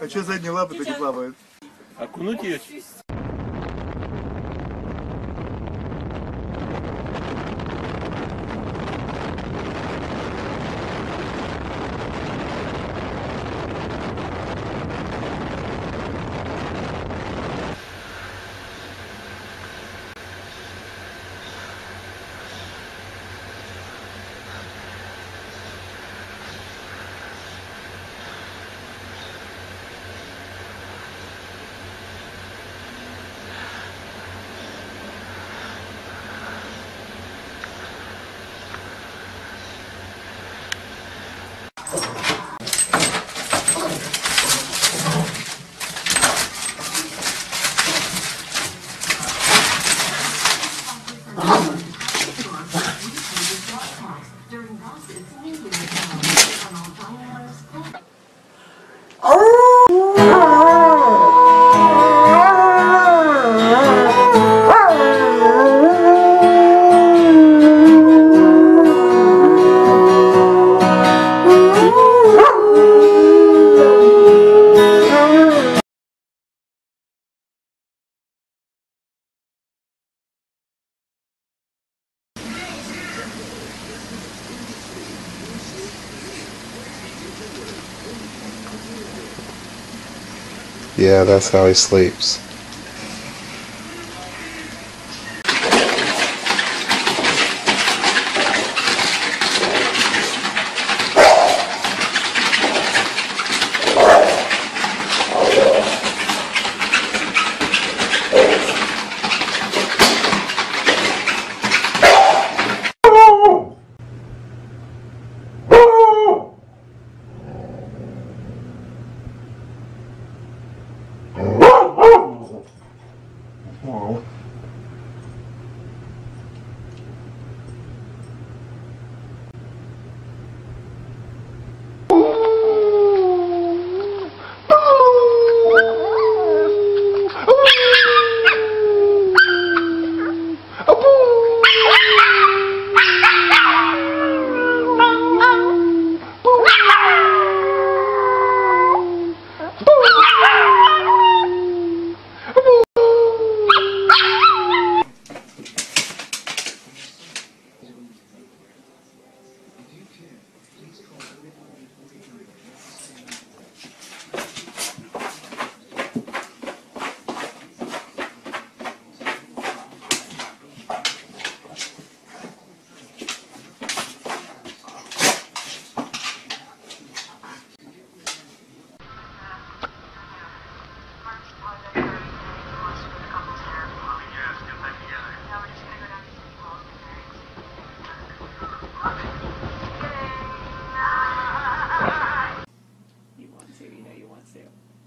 что задние лапы-то не плавают? Окунуть ее? Yeah, that's how he sleeps.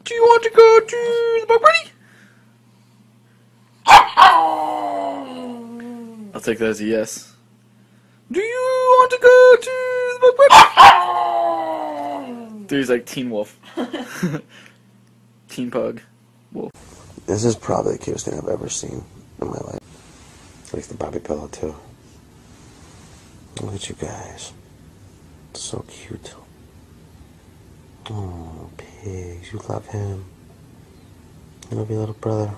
Do you want to go to the bug party? I'll take that as a yes. Do you want to go to the bug party? Dude, he's like Teen Wolf. Teen Pug. Wolf. This is probably the cutest thing I've ever seen in my life. At least the Bobby pillow too. Look at you guys. So cute. Oh, pigs, you love him. You love your little brother.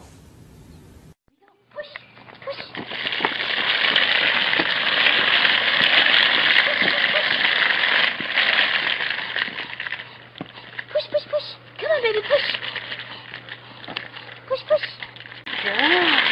Push, push, push. Come on, baby, push. Push, push. Yeah.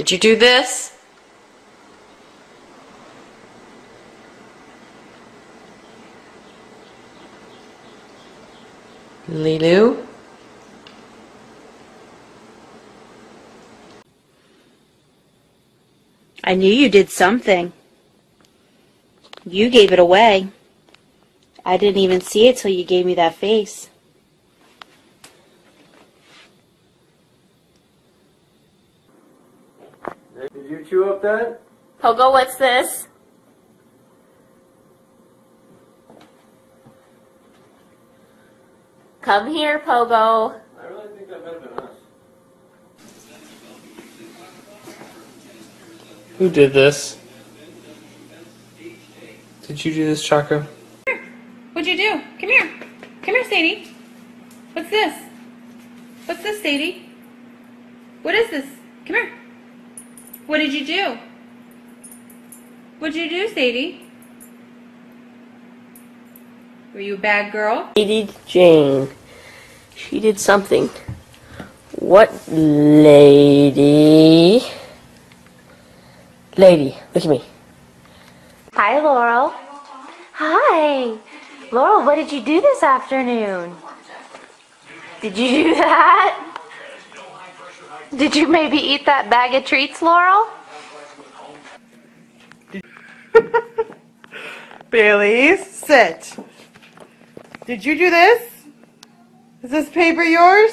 Did you do this? Lilu? I knew you did something. You gave it away. I didn't even see it till you gave me that face. Did you chew up that? Pogo, what's this? Come here, Pogo. I really think that might have been us. Who did this? Did you do this, Chaka? What'd you do? Come here. Come here, Sadie. What's this? What's this, Sadie? What is this? Come here. What did you do? What'd you do, Sadie? Were you a bad girl? Lady Jane. She did something. What lady? Lady, look at me. Hi, Laurel. Hi. Laurel, what did you do this afternoon? Did you do that? Did you maybe eat that bag of treats, Laurel? Baileys, sit. Did you do this? Is this paper yours?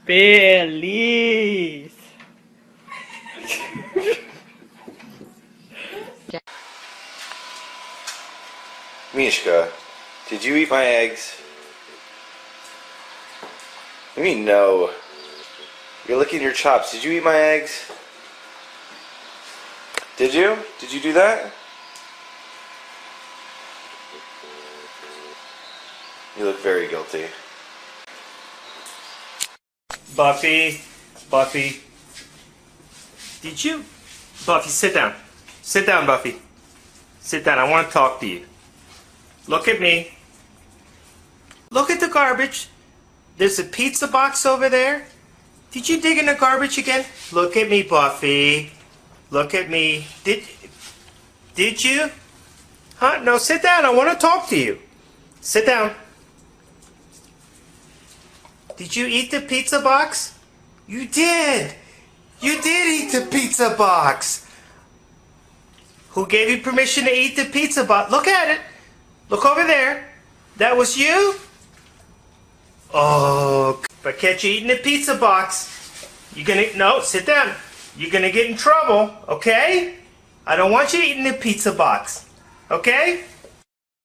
Baileys. Mishka, did you eat my eggs? I mean, no. You're licking your chops. Did you eat my eggs? Did you? Did you do that? You look very guilty. Buffy, Buffy. Did you? Buffy, sit down. Sit down, Buffy. Sit down. I want to talk to you. Look at me. Look at the garbage. There's a pizza box over there. Did you dig in the garbage again? Look at me, Buffy. Look at me. Did you? Huh? No, sit down. I want to talk to you. Sit down. Did you eat the pizza box? You did. You did eat the pizza box. Who gave you permission to eat the pizza box? Look at it. Look over there. That was you? Oh, if I catch you eating the pizza box, you're gonna, no, sit down. You're gonna get in trouble, okay? I don't want you eating the pizza box, okay?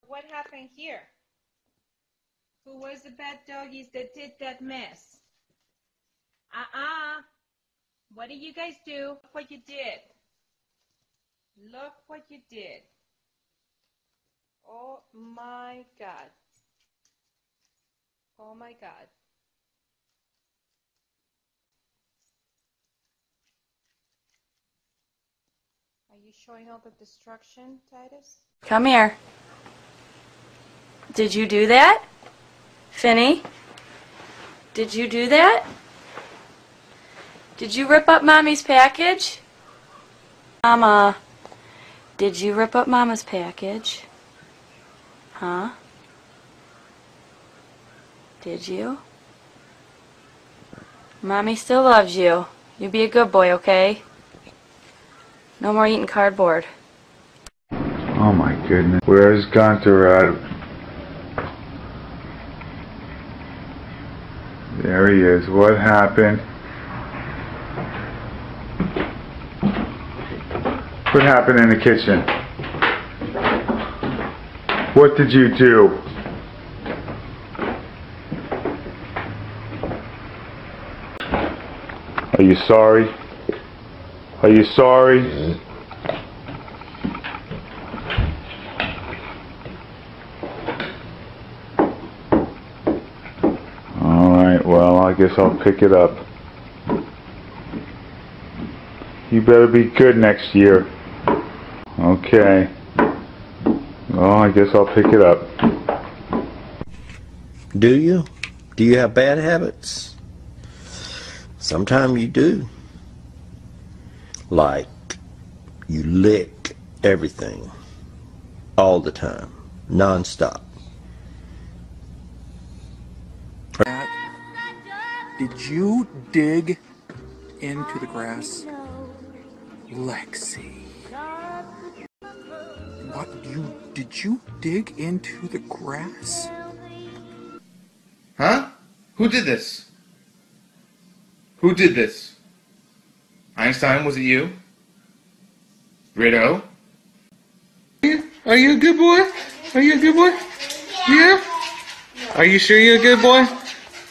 What happened here? Who was the bad doggies that did that mess? What did you guys do? Look what you did. Look what you did. Oh my God. Oh my God. Are you showing all the destruction, Titus? Come here. Did you do that? Finny? Did you do that? Did you rip up Mommy's package? Mama, did you rip up Mama's package? Huh? Did you? Mommy still loves you. You be a good boy, okay? No more eating cardboard. Oh my goodness. Where's Gunther at? There he is. What happened? What happened in the kitchen? What did you do? Are you sorry? Are you sorry? Alright, well, I guess I'll pick it up. You better be good next year. Okay. Well, I guess I'll pick it up. Do you? Do you have bad habits? Sometimes you do. Like, you lick everything. All the time. Non-stop. Did you dig into the grass? Lexi. What, did you dig into the grass? Huh? Who did this? Who did this? Einstein, was it you? Rideau? Are you a good boy? Are you a good boy? Yeah? Are you sure you're a good boy?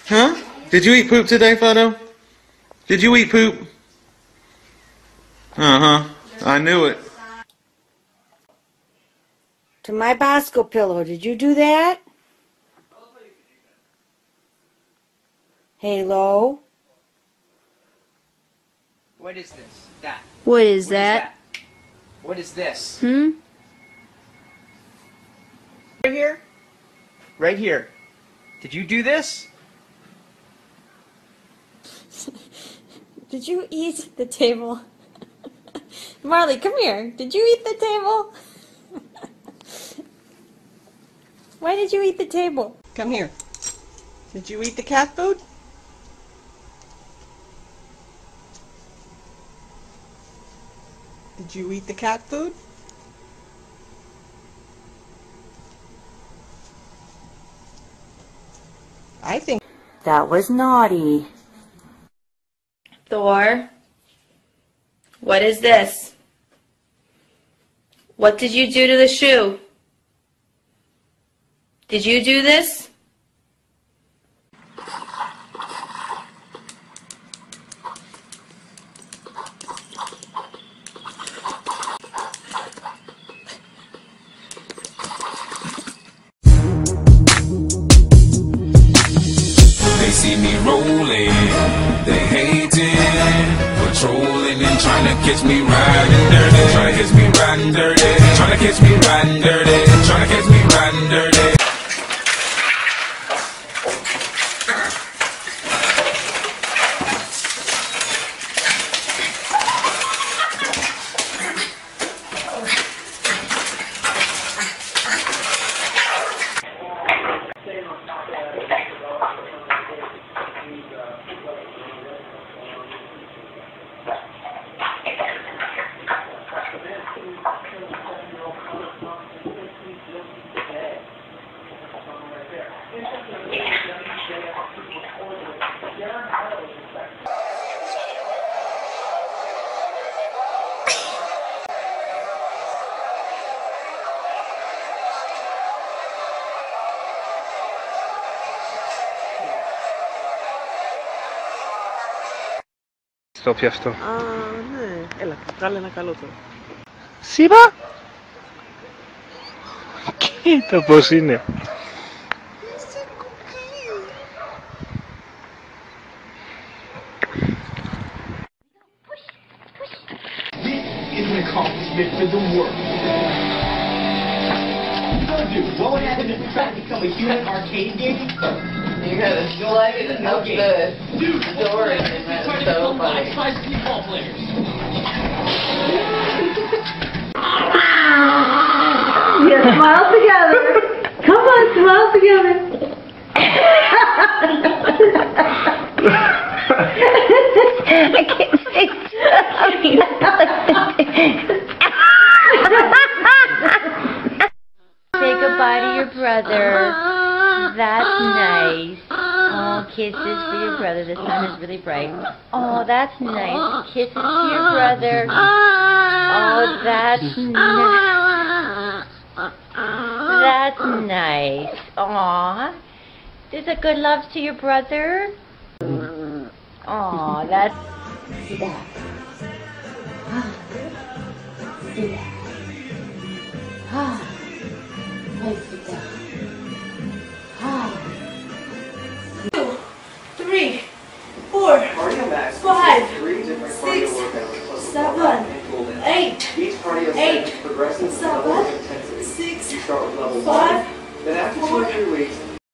Huh? Did you eat poop today, Fido? Did you eat poop? Uh-huh. I knew it. To my Bosco pillow. Did you do that? Halo? What is this? That. What is that? What is this? Hmm? Right here? Right here. Did you do this? Did you eat the table? Marley, come here. Did you eat the table? Why did you eat the table? Come here. Did you eat the cat food? Did you eat the cat food? I think That was naughty. Thor, what is this? What did you do to the shoe? Did you do this? They see me rolling, they hating, patrolling and trying to catch me riding dirty, trying to catch me riding dirty, trying to catch me riding dirty, trying to catch me riding dirty. Στο πιαστό. Α, ναι. Έλα, βγάλε ένα καλό τώρα. Σίπα! Κοίτα πως είναι. Is an accomplishment for the world. Dude, what would happen if you tried to become a human arcade game? You're gonna slide it up the door and that's so funny. Yeah, smile together. Come on, smile together. I can't stay Say goodbye to your brother. That's nice. Oh, kisses for your brother. The sun is really bright. Oh, that's nice. Kisses to your brother. Oh, that's nice. That's nice. Aw. There's a good love to your brother. Aw, that's... See that? See that? Let's sit down. 2, 3, 4, 5, 6, 7, 8, 7, 6, 5, 4,